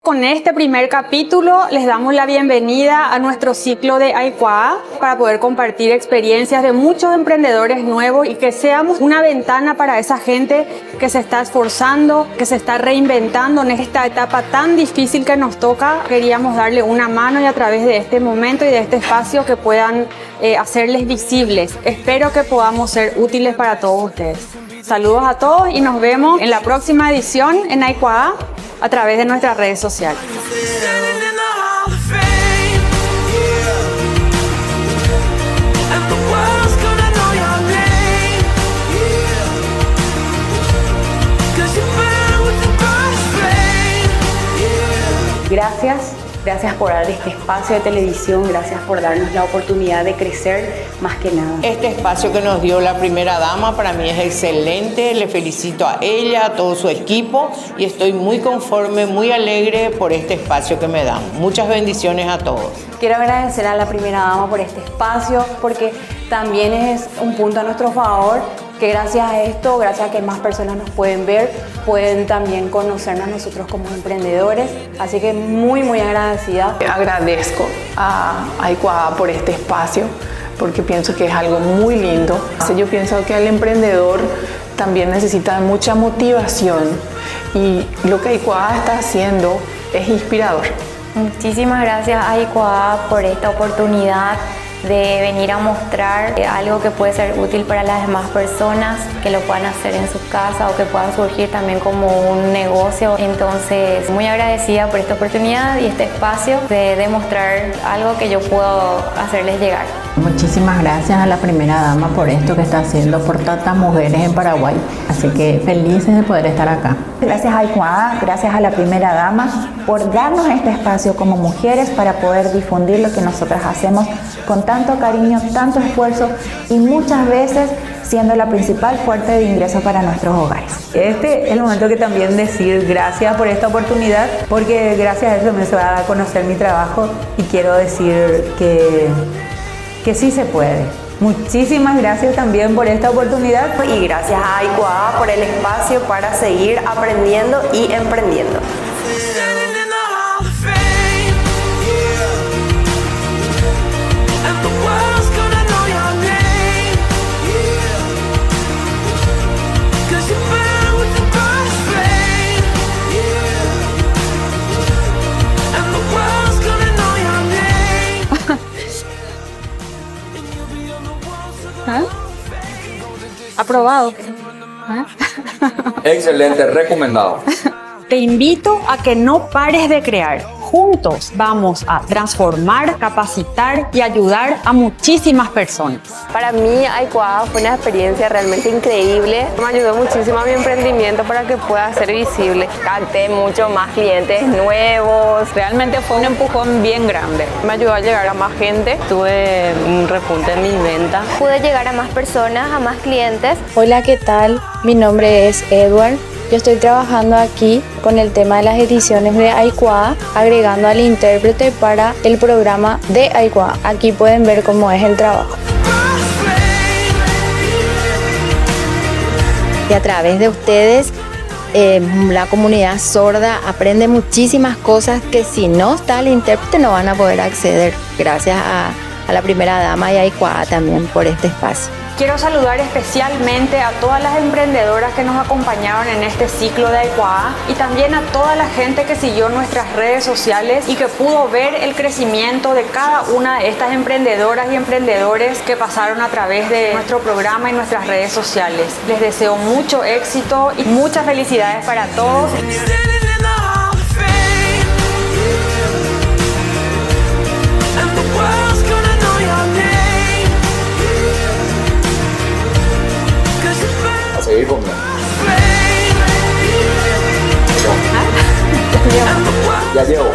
Con este primer capítulo les damos la bienvenida a nuestro ciclo de AICUA para poder compartir experiencias de muchos emprendedores nuevos y que seamos una ventana para esa gente que se está esforzando, que se está reinventando en esta etapa tan difícil que nos toca. Queríamos darle una mano y a través de este momento y de este espacio que puedan hacerles visibles. Espero que podamos ser útiles para todos ustedes. Saludos a todos y nos vemos en la próxima edición en AICUA a través de nuestras redes sociales. Gracias por dar este espacio de televisión, gracias por darnos la oportunidad de crecer más que nada. Este espacio que nos dio la primera dama para mí es excelente, le felicito a ella, a todo su equipo y estoy muy conforme, muy alegre por este espacio que me dan. Muchas bendiciones a todos. Quiero agradecer a la primera dama por este espacio porque también es un punto a nuestro favor que gracias a esto, gracias a que más personas nos pueden ver, pueden también conocernos nosotros como emprendedores. Así que muy agradecida. Agradezco a AICUA por este espacio porque pienso que es algo muy lindo. Yo pienso que el emprendedor también necesita mucha motivación y lo que AICUA está haciendo es inspirador. Muchísimas gracias a AICUA por esta oportunidad de venir a mostrar algo que puede ser útil para las demás personas, que lo puedan hacer en su casa o que puedan surgir también como un negocio. Entonces, muy agradecida por esta oportunidad y este espacio de demostrar algo que yo puedo hacerles llegar. Muchísimas gracias a la primera dama por esto que está haciendo por tantas mujeres en Paraguay. Así que felices de poder estar acá. Gracias a AICUA, gracias a la primera dama por darnos este espacio como mujeres para poder difundir lo que nosotras hacemos con tanto cariño, tanto esfuerzo y muchas veces siendo la principal fuente de ingreso para nuestros hogares. Este es el momento que también decir gracias por esta oportunidad, porque gracias a eso me se va a dar a conocer mi trabajo y quiero decir que sí se puede. Muchísimas gracias también por esta oportunidad. Y gracias a AICUA por el espacio para seguir aprendiendo y emprendiendo. Aprobado. Excelente, recomendado. Te invito a que no pares de crear. Juntos vamos a transformar, capacitar y ayudar a muchísimas personas. Para mí, AICUA fue una experiencia realmente increíble. Me ayudó muchísimo a mi emprendimiento para que pueda ser visible. Capté mucho más clientes nuevos. Realmente fue un empujón bien grande. Me ayudó a llegar a más gente. Tuve un repunte en mis ventas. Pude llegar a más personas, a más clientes. Hola, ¿qué tal? Mi nombre es Edward. Yo estoy trabajando aquí con el tema de las ediciones de AICUA, agregando al intérprete para el programa de AICUA. Aquí pueden ver cómo es el trabajo. Y a través de ustedes, la comunidad sorda aprende muchísimas cosas que si no está el intérprete no van a poder acceder. Gracias a la primera dama y a AICUA también por este espacio. Quiero saludar especialmente a todas las emprendedoras que nos acompañaron en este ciclo de AICUA y también a toda la gente que siguió nuestras redes sociales y que pudo ver el crecimiento de cada una de estas emprendedoras y emprendedores que pasaron a través de nuestro programa y nuestras redes sociales. Les deseo mucho éxito y muchas felicidades para todos. Seguir conmigo. Ya llevo.